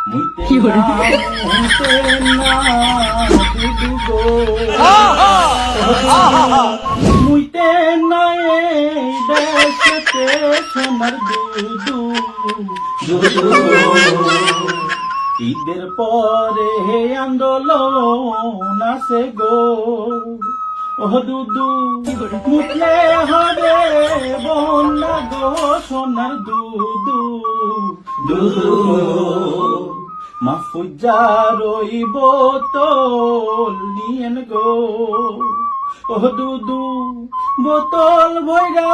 মুইতে না দুদু গো মুইতে না এই দেশেতে সোনার দুদু দুদু ঈদের পরে আন্দোলন আছে গো ও দুদু মুতলে হবে বন্যা গো সোনার দুদু দুদু মাফুজার ওই বোতল নিয়েন গো ও দুদু বোতল ভৈরা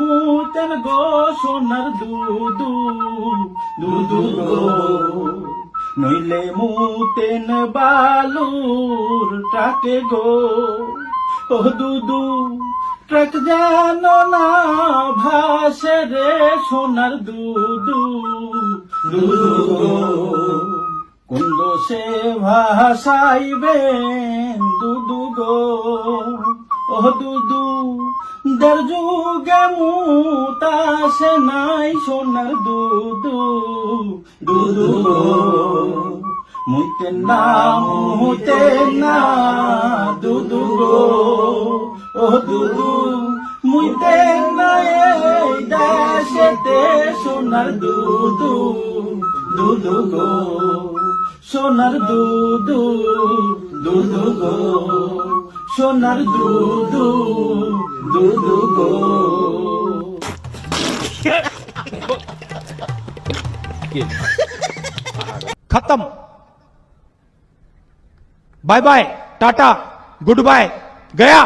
মুতেন গো সোনার দুদু দুদু গো নইলে মুতেন বালুর ট্রাকে গো ও দুদু ট্রাক জানো না ভাসে রে সোনার দুদু দুদু গো কোন দোষে ভাসাইবেন দুদু গো ও দুদু দের যুগে মুতাসে নাই সোনার দুদু দুদু গো মুইতে না দুদু গো ও দুদু মুইতে না এই দেশেতে সোনার দুদু দুদু গো সোনার দুদু দুদু গো সোনার দুদু দুদু গো खत्म bye bye tata good bye गया।